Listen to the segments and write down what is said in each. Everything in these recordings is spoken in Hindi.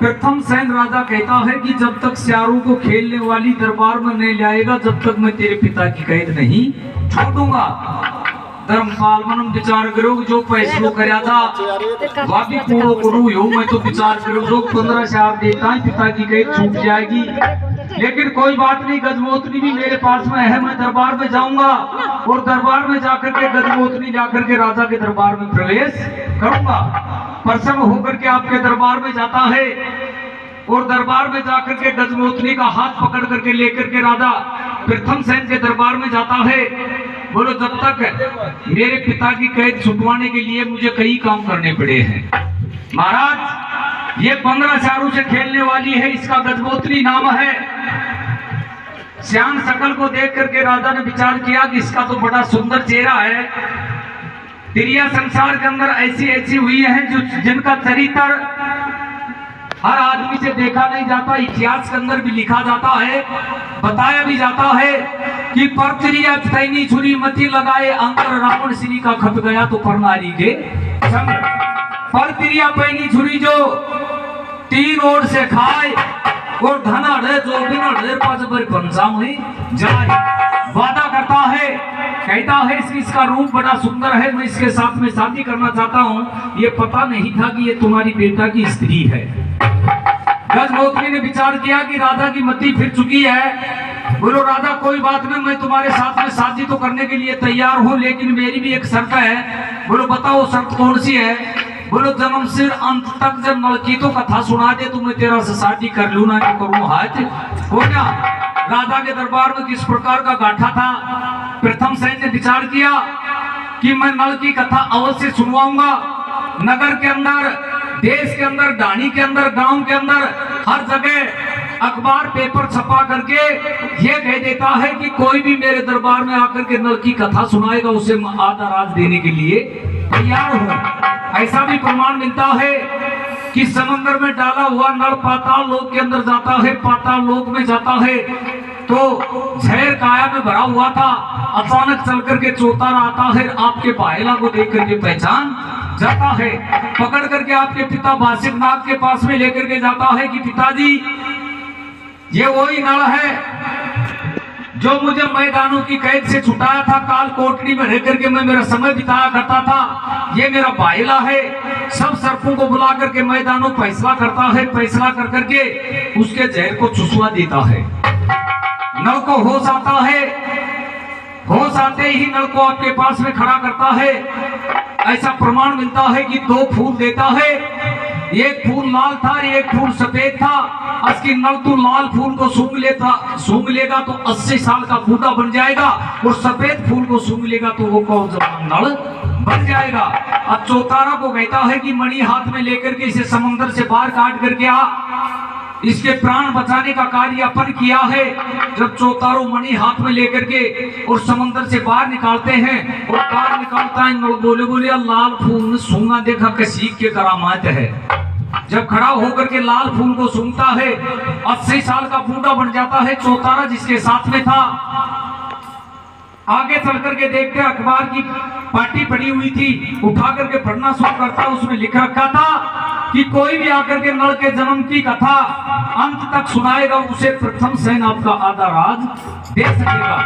प्रथम सेन राजा कहता है कि जब तक स्यारू को खेलने वाली दरबार में नहीं लाएगा तब तक मैं तेरे पिता की कैद नहीं छोड़ूंगा। धर्मपाल मन विचार करो जो फैसलो करया था वह भी पूरा करूँ यो मैं तो विचार करूँ जो 15 साल देता है पिता की कैद छूट जाएगी। लेकिन कोई बात नहीं, गजमोतनी भी मेरे पास में है, मैं दरबार में जाऊंगा और दरबार में जाकर के गजमोतनी जाकर के राजा के दरबार में प्रवेश करूंगा। प्रसन्न होकर के आपके दरबार में जाता है और दरबार में जाकर के गजमोतनी का हाथ पकड़ करके लेकर के राजा प्रथम सेन के दरबार में जाता है। बोलो जब तक मेरे पिता की कैद छुटवाने के लिए मुझे कई काम करने पड़े हैं। महाराज ये 15 सालों से खेलने वाली है, इसका गजमोतनी नाम है। श्याम शकल को देख करके राजा ने विचार किया कि इसका तो बड़ा सुंदर चेहरा है। तिरिया संसार के अंदर ऐसी ऐसी हुई है जो जिनका चरित्र हर आदमी से देखा नहीं जाता, इतिहास के अंदर भी लिखा जाता है, बताया भी जाता है कि परतिरिया तैनी छुरी मती लगाए अंतर रावण श्री का खप गया तो परनारी के संग। परतिरिया पैनी छुरी जो 3 ओर से खाए और धनाढ़ जो बिना पास पर पंचाम हुई जाए वादा करता है, कहता है इसका रूप बड़ा सुंदर है, मैं इसके साथ में शादी करना चाहता हूँ। ये पता नहीं था कि ये तुम्हारी बेटा की स्त्री है। गजमोतनी ने विचार किया कि राजा की मति फिर चुकी है। बोलो राजा कोई बात नहीं, मैं तुम्हारे साथ में शादी तो करने के लिए तैयार हूँ, लेकिन मेरी भी एक शर्त है। बोलो बताओ शर्त कौन सी है? बोलो जन्म से अंत तक जब नलकी तो कथा सुना दे तो मैं तेरा से शादी कर लू ना करूँ हाथ हो ना। राजा के दरबार में किस प्रकार का गाठा था। प्रथम सेन ने विचार किया कि मैं नल की कथा अवश्य सुनवाऊंगा। नगर के अंदर, देश के अंदर, डाणी के अंदर, गांव के अंदर हर जगह अखबार पेपर छपा करके ये कह देता है कि कोई भी मेरे दरबार में आकर के नल की कथा सुनाएगा उसे आधा राज देने के लिए तैयार हूं। ऐसा भी प्रमाण मिलता है कि समंदर में डाला हुआ नल पाताल लोक के अंदर जाता है, पाताल लोक में जाता है तो जहर काया में भरा हुआ था। अचानक चल करके चौतारा आता है, आपके पायला को देख करके पहचान जाता है, पकड़ करके आपके पिता बासिक नाग के पास में लेकर के जाता है कि पिताजी ये वही नल है जो मुझे मैदानों की कैद से छुटाया था, काल कोठरी में रह करके मैं मेरा समय बिताया करता था। ये मेरा बाइला है, सब सर्पों को बुला करके मैदानों फैसला करता है, फैसला कर करके उसके जहर को चुसवा देता है। नल को होश आता है, होश आते ही नल को आपके पास में खड़ा करता है। ऐसा प्रमाण मिलता है कि 2 फूल देता है, एक फूल लाल था, एक फूल सफेद था। असकी नल तू लाल फूल को सूंघ लेगा तो 80 साल का बूढ़ा बन जाएगा और सफेद फूल को सूंघ लेगा तो वो कौन जवान नल बन जाएगा। अब चौतारा को कहता है कि मणि हाथ में लेकर के इसे समंदर से बाहर काट करके आ, इसके प्राण बचाने का कार्य अपन किया है। जब चौतारो मणि हाथ में लेकर के और समंदर से बाहर निकालते हैं और बाहर निकालता है, नल बोले लाल फूल सूंघा देखा कसी के करामात है। जब खड़ा होकर के लाल फूल को सूंघता है 80 साल का बूढ़ा बन जाता है चौतारा जिसके साथ में था। आगे चल करके देखते अखबार की पार्टी पड़ी हुई थी, उठा करके पढ़ना शुरू करता, उसमें लिख रखा था कि कोई भी आकर के नल के जन्म की कथा अंत तक सुनाएगा उसे प्रथम सेन आपका आधा राज दे सकेगा।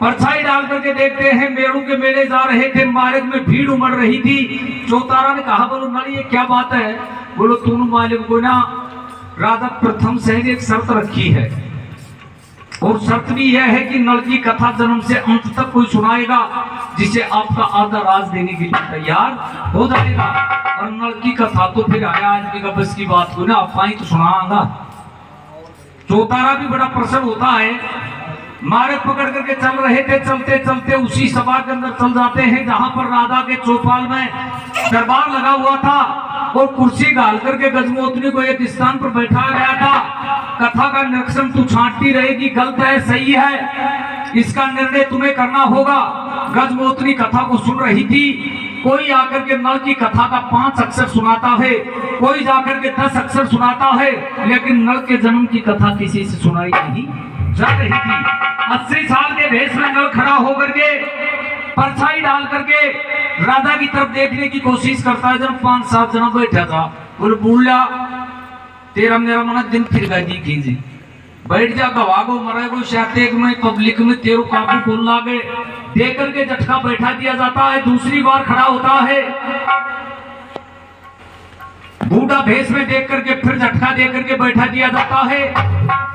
परछाई डाल करके देखते हैं मेड़ू के मेले जा रहे थे, मार्ग में भीड़ उमड़ रही थी। चौतारा ने कहा बोलो नल ये क्या बात है? बोलो तूने मालिक को ना राजा प्रथम सेन एक शर्त रखी है और शर्त भी यह है कि नल की कथा जन्म से अंत तक कोई सुनाएगा जिसे आपका आधा राज देने के लिए तैयार हो जाएगा। और नल की कथा तो फिर आया आदमी का बस की बात को ना आप ही तो सुनाऊंगा। चौतारा भी बड़ा प्रसन्न होता है। मार्ग पकड़ करके चल रहे थे, चलते चलते उसी सभा के अंदर चल जाते हैं जहां पर राजा के चौपाल में दरबार लगा हुआ था और कुर्सी डाल करके गजमोतनी को एक स्थान पर बैठाया गया था। कथा का निरीक्षण तू छांटती रहेगी, गलत है सही है इसका निर्णय तुम्हें करना होगा। गजमोतनी कथा को सुन रही थी। कोई आकर के नल की कथा का 5 अक्षर सुनाता है, कोई जाकर के 10 अक्षर सुनाता है, लेकिन नल के जन्म की कथा किसी से सुनाई नहीं जा रही थी। 80 साल के भेष में नल खड़ा होकर के परछाई डाल करके राजा की तरफ देखने की कोशिश करता है। जब 5-7 जना बैठा था बोले बुढ़ा तेरा मेरा मन दिन फिर गई खींची बैठ जा गवागो मरेगो शातेक में पब्लिक में तेरो काबू बोल लागे दे करके झटका बैठा दिया जाता है। दूसरी बार खड़ा होता है बूढ़ा भेष में देख करके फिर झटका दे करके बैठा दिया जाता है।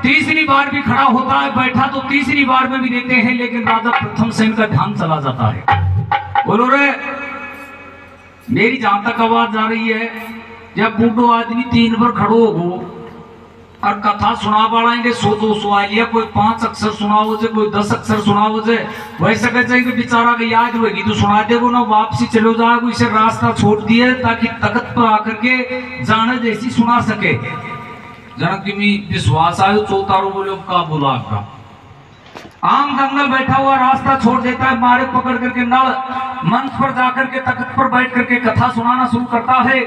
तीसरी बार भी खड़ा होता है बैठा तो तीसरी बार में भी देते हैं, लेकिन राजा प्रथम सेन का ध्यान चला जाता है। बोलो रे मेरी जहां तक आवाज जा रही है, जब बूढ़ो आदमी 3 बार खड़ो हो और कथा सुना वाला 100-200 आ लिया, कोई 5 अक्षर सुनाओ जे कोई 10 अक्षर सुनाओ जे वैसे कह चाहिए बेचारा के याद होगी तो सुना देगो ना वापसी चलो जाओ, इसे रास्ता छोड़ दिए ताकि तख्त पर आकर के जाने जैसी सुना सके। जनक की मी विश्वास आयो चौतारो बोलो का बोला आपका आम दंगल बैठा हुआ रास्ता छोड़ देता है, मार्ग पकड़ करके नल मंच पर जाकर के तख्त पर बैठ करके कथा सुनाना शुरू करता है।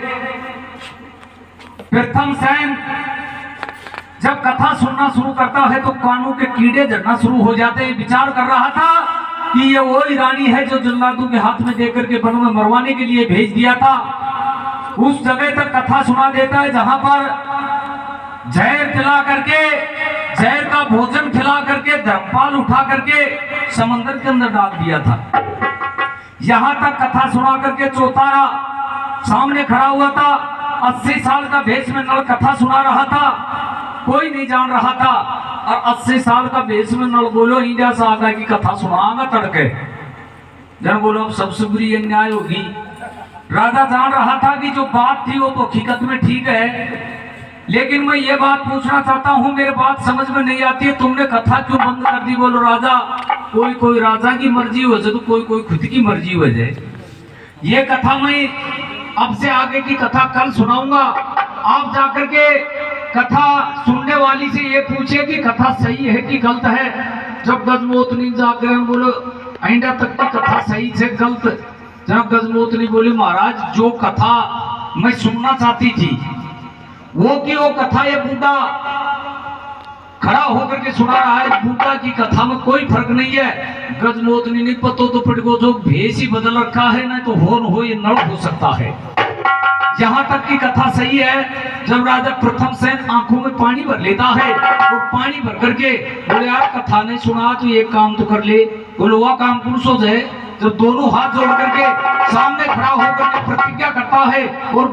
प्रथम सेन जब कथा सुनना शुरू करता है तो कानों के कीड़े झड़ना शुरू हो जाते हैं। विचार कर रहा था कि ये वही रानी है जो जल्लादों के हाथ में देकर के वन में मरवाने के लिए भेज दिया था। उस जगह तक कथा सुना देता है जहां पर जहर खिला करके, जहर का भोजन खिला करके धर्मपाल उठा करके समंदर के अंदर डाल दिया था। यहां तक कथा सुना करके चौतारा सामने खड़ा हुआ था। 80 साल का भेष में नल कथा सुना रहा था, कोई नहीं जान रहा था। और 80 साल का भेष में नल बोलो इंडिया से आगा की कथा सुनागा तड़के। जन बोलो अब सबसे बुरी अन्याय होगी। राजा जान रहा था कि जो बात थी वो तो हकीकत में ठीक है, लेकिन मैं ये बात पूछना चाहता हूँ, मेरे बात समझ में नहीं आती है, तुमने कथा क्यों बंद कर दी? बोलो राजा कोई कोई राजा की मर्जी हो जाए तो कोई कोई खुद की मर्जी हो जाए। ये कथा मैं अब से आगे की कथा कल सुनाऊंगा। आप जाकर के कथा सुनने वाली से ये पूछे कि कथा सही है कि गलत है। जब गजमोतनी जागरण बोलो आइंडा तक की कथा सही से गलत, जब गजमोतनी बोली महाराज जो कथा मैं सुनना चाहती थी वो की वो कथा ये बूढ़ा खड़ा होकर के सुना रहा है, बूढ़ा की कथा में कोई फर्क नहीं है। गजमोतनी नहीं पतो तो पटको जो भेष ही बदल रखा है ना तो हो ये नड़ हो सकता है। यहाँ तक की कथा सही है। जब राजा प्रथम सेन आंखों में पानी भर लेता है और पानी भर करके बोले यार कथा नहीं सुना तो एक काम तो कर ले। बोलो वह काम पुरुष हो जाए जब दोनों हाथ जोड़ करके सामने खड़ा होकर के प्रतिज्ञा करता है और